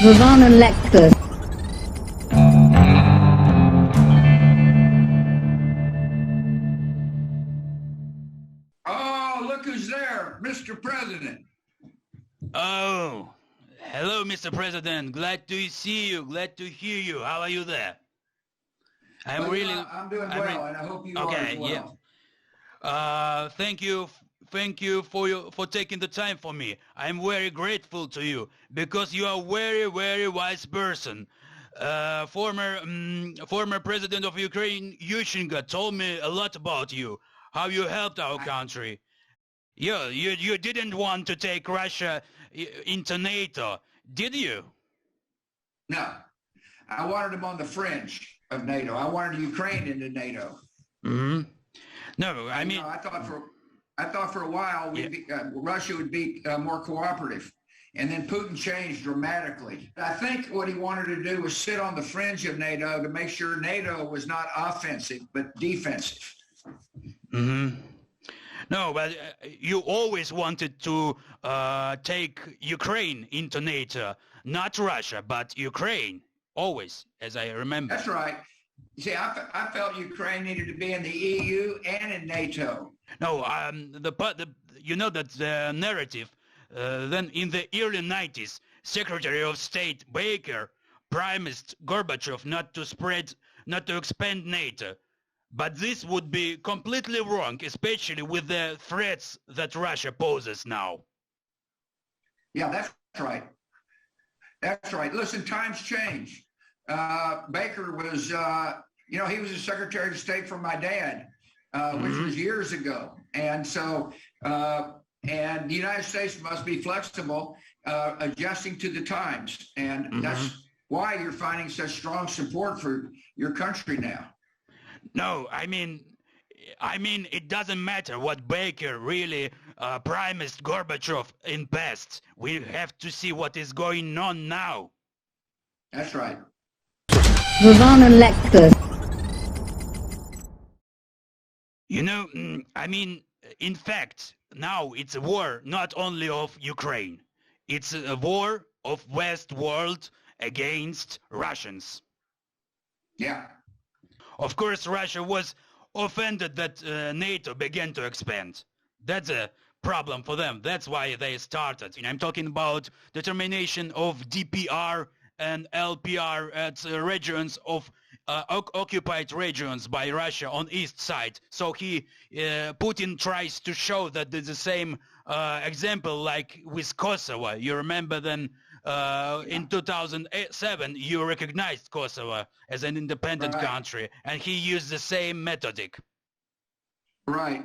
We waren lekker. Oh, look who's there, Mr. President. Oh, hello, Mr. President. Glad to see you. Glad to hear you. How are you there? I'm Well, really. I'm doing well, and I hope you are as well. Yeah. Thank you for taking the time for me. I'm very grateful to you because you are very wise person. Former president of Ukraine, Yushchenko, told me a lot about you. How you helped our country. Yeah, you didn't want to take Russia into NATO, did you? No, I wanted him on the fringe of NATO. I wanted Ukraine into NATO. Mm-hmm. No, I mean, I thought for a while Russia would be more cooperative, and then Putin changed dramatically. I think what he wanted to do was sit on the fringe of NATO to make sure NATO was not offensive but defensive. Mm-hmm. No, but you always wanted to take Ukraine into NATO, not Russia, but Ukraine, always, as I remember. That's right. You see, I felt Ukraine needed to be in the EU and in NATO. No, you know that the narrative. Then in the early 90s, Secretary of State Baker promised Gorbachev not to expand NATO. But this would be completely wrong, especially with the threats that Russia poses now. Yeah, that's right. That's right. Listen, times change. Baker was, he was a Secretary of State for my dad, which was years ago. And so, and the United States must be flexible, adjusting to the times. And that's why you're finding such strong support for your country now. No, I mean, it doesn't matter what Baker really promised Gorbachev in past. We have to see what is going on now. That's right. We waren lekker. You know, in fact, now it's a war not only of Ukraine. It's a war of West world against Russians. Yeah. Of course, Russia was offended that NATO began to expand. That's a problem for them. That's why they started. I'm talking about determination of DPR and LPR at regions of occupied regions by Russia on east side. So Putin tries to show that there's the same example like with Kosovo. You remember then in 2007 you recognized Kosovo as an independent country, and he used the same methodic. Right.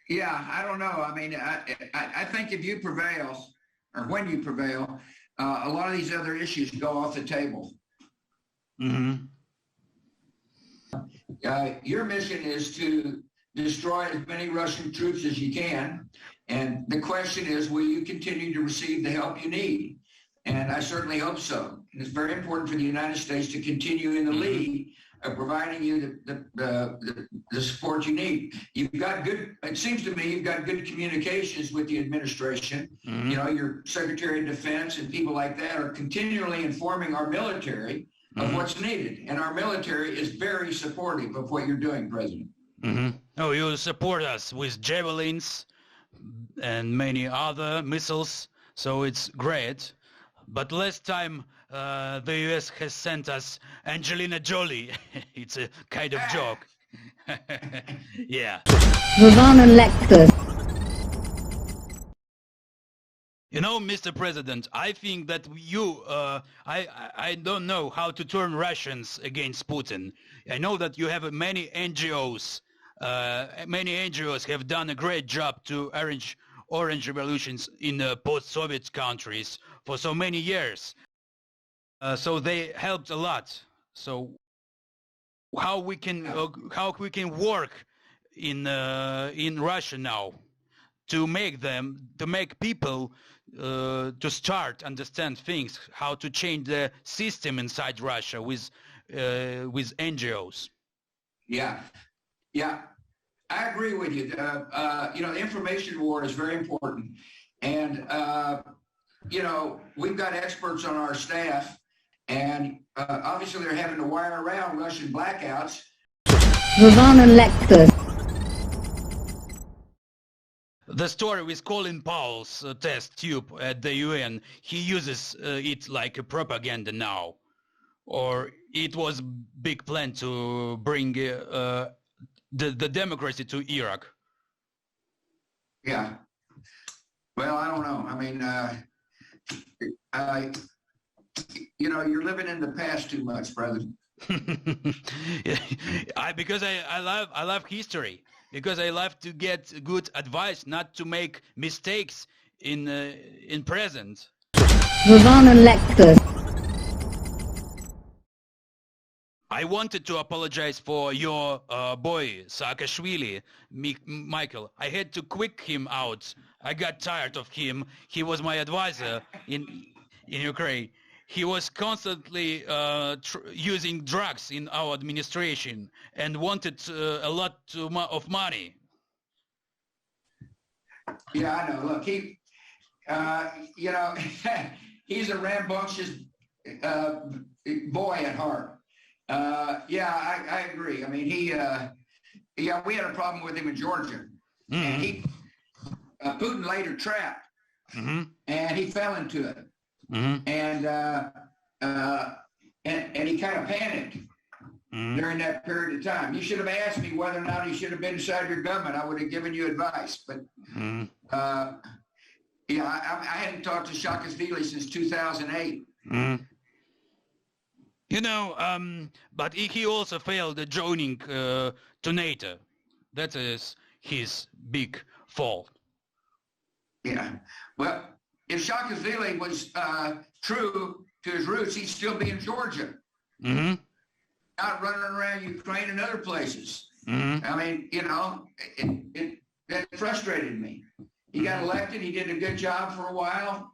Yeah, I don't know. I mean, I think if you prevail, or when you prevail, a lot of these other issues go off the table. Mm-hmm. Your mission is to destroy as many Russian troops as you can. And the question is, will you continue to receive the help you need? And I certainly hope so. And it's very important for the United States to continue in the lead of providing you the support you need. It seems to me you've got good communications with the administration. You know, your Secretary of Defense and people like that are continually informing our military of what's needed. And our military is very supportive of what you're doing, President. Oh, you support us with javelins and many other missiles, so it's great. But last time the US has sent us Angelina Jolie. It's a kind of joke. Yeah. We waren lekker. You know, Mr. President, I think that I don't know how to turn Russians against Putin. I know that you have many NGOs. Many NGOs have done a great job to arrange orange revolutions in post-Soviet countries for so many years. So they helped a lot. So how we can work in Russia now to make people to start understand things, how to change the system inside Russia with NGOs. Yeah, I agree with you. The information war is very important, and you know, we've got experts on our staff, and obviously they're having to wire around Russian blackouts. The story with Colin Powell's test tube at the UN, he uses it like a propaganda now. Or it was big plan to bring the democracy to Iraq. Yeah. Well, I don't know. I mean, you know, you're living in the past too much, brother. Because I love history. Because I love to get good advice, not to make mistakes in present. I wanted to apologize for your boy Saakashvili, Michael. I had to quick him out. I got tired of him. He was my advisor in Ukraine. He was constantly using drugs in our administration and wanted a lot of money. Yeah, I know. Look, he, you know, he's a rambunctious boy at heart. Yeah, I agree. I mean, yeah, we had a problem with him in Georgia. Mm-hmm. And Putin laid a trap, mm-hmm. and he fell into it. Mm-hmm. And he kind of panicked mm-hmm. during that period of time. You should have asked me whether or not he should have been inside your government. I would have given you advice. But mm-hmm. Yeah, I hadn't talked to Saakashvili since 2008. Mm-hmm. You know, but he also failed joining to NATO. That is his big fault. Yeah. Well, if Saakashvili was true to his roots, he'd still be in Georgia. Mm-hmm. Not running around Ukraine and other places. Mm-hmm. I mean, you know, that frustrated me. He got elected. He did a good job for a while.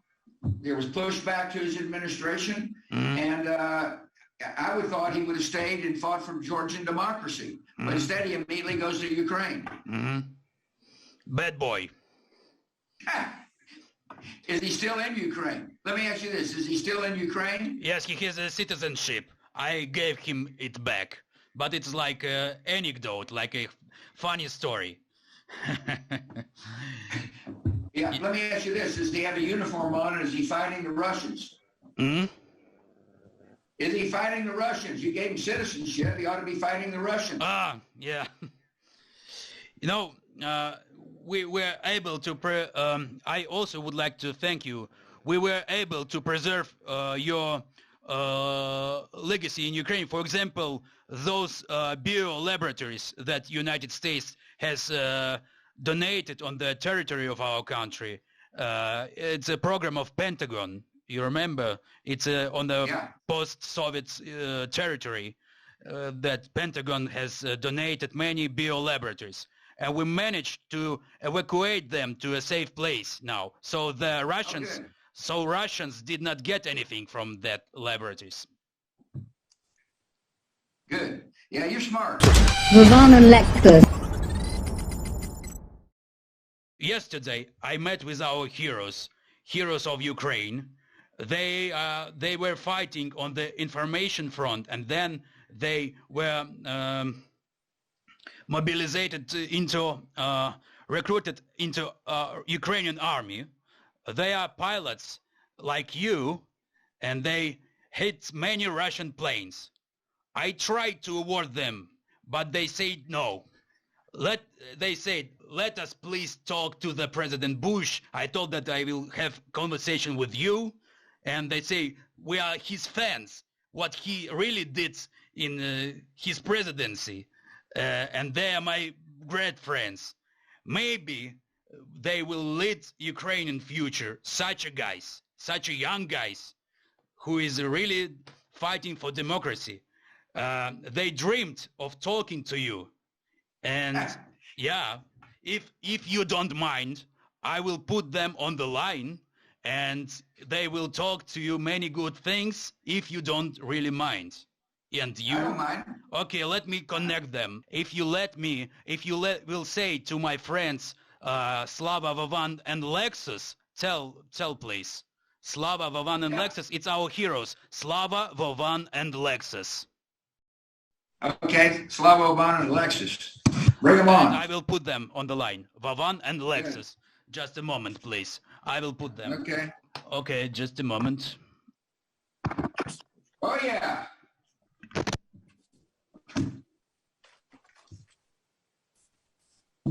There was pushback to his administration. Mm-hmm. And I would thought he would have stayed and fought for Georgian democracy. Mm-hmm. But instead, he immediately goes to Ukraine. Mm-hmm. Bad boy. Is he still in Ukraine? Let me ask you this. Is he still in Ukraine? Yes, he has a citizenship. I gave him it back. But it's like an anecdote, like a funny story. Yeah, let me ask you this. Does he have a uniform on and is he fighting the Russians? Mm-hmm. Is he fighting the Russians? You gave him citizenship. He ought to be fighting the Russians. Yeah. You know, we were able to, I also would like to thank you. We were able to preserve your legacy in Ukraine. For example, those bio laboratories that United States has donated on the territory of our country. It's a program of Pentagon. You remember? It's on the post-Soviet territory that Pentagon has donated many bio laboratories. And we managed to evacuate them to a safe place now. So the Russians, Russians did not get anything from that laboratories. Good. Yeah, you're smart. Yesterday, I met with our heroes of Ukraine. They were fighting on the information front, and then they were mobilized into, recruited into Ukrainian army. They are pilots like you, and they hit many Russian planes. I tried to award them, but they said no. They said, let us please talk to the President Bush. I told that I will have conversation with you. And they say, we are his fans, what he really did in his presidency. And they are my great friends. Maybe they will lead Ukraine in future, such a young guys, who is really fighting for democracy. They dreamed of talking to you. And yeah, if you don't mind, I will put them on the line and they will talk to you many good things if you don't really mind. And you? I don't mind. Okay, let me connect them. If you will say to my friends Slava, Vovan, and Lexus, tell please. Slava, Vovan, and Lexus. It's our heroes. Slava, Vovan, and Lexus. Okay, Slava, Vovan, and Alexis. Bring them And on. I will put them on the line. Vovan and Lexus. Just a moment, please. I will put them. Okay. Okay, just a moment. Oh, yeah.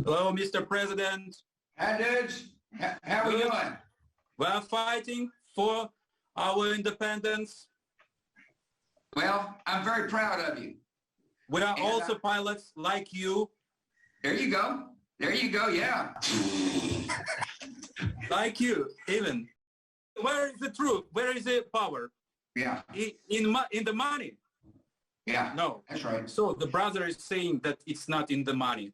Hello, Mr. President. Hi, dudes. How we doing? We are fighting for our independence. Well, I'm very proud of you. We are And, also pilots like you, There you go. There you go. Yeah. like you, even. Where is the truth? Where is the power? Yeah. In the money? Yeah. No. That's right. So the brother is saying that it's not in the money.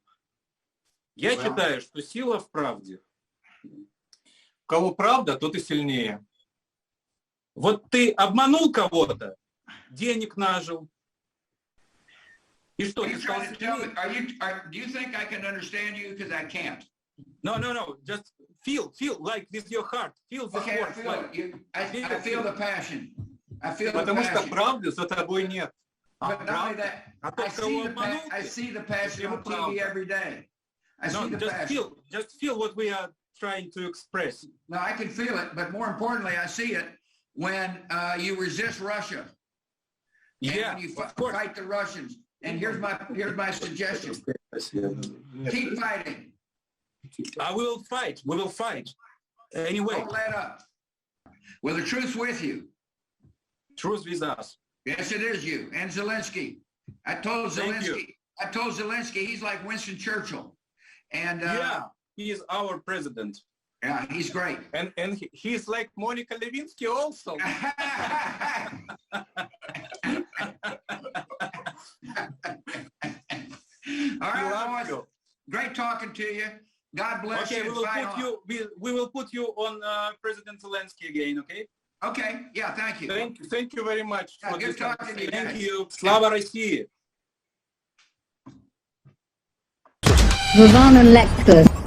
Я Well. считаю, что сила в правде. У кого правда, тот и сильнее. Вот ты обманул кого-то, денег нажил. И что, Are ты you стал trying to tell me? сильнее? Do you think I can understand you? Because I can't. No. Just feel like with your heart. Feel the Okay, I force. feel it. I feel the passion. I feel the Потому что passion. правды за тобой нет. But not only that, А тот, кого обманул, I see the passion ему on TV правда. every day. I see No, the passion. just feel what we are trying to express. No, I can feel it, but more importantly, I see it when you resist Russia. And Yeah, when you of course. fight the Russians. And here's my suggestion. Keep fighting. I will fight. We will fight. Anyway, Don't let up. Well, the truth's with you. truth with us. Yes, it is you and Zelensky. I told Thank you. Zelensky he's like Winston Churchill. And Yeah, he is our president. yeah, he's great. And he's like Monica Lewinsky also. All right, love boys. you. Great talking to you. God bless Okay, you. Fight on. we will put you on President Zelensky again, okay? Okay, yeah, thank you. Thank you very much. Yeah, for good this talking to you Thank guys. you. Slava России. Vovan and Lexus.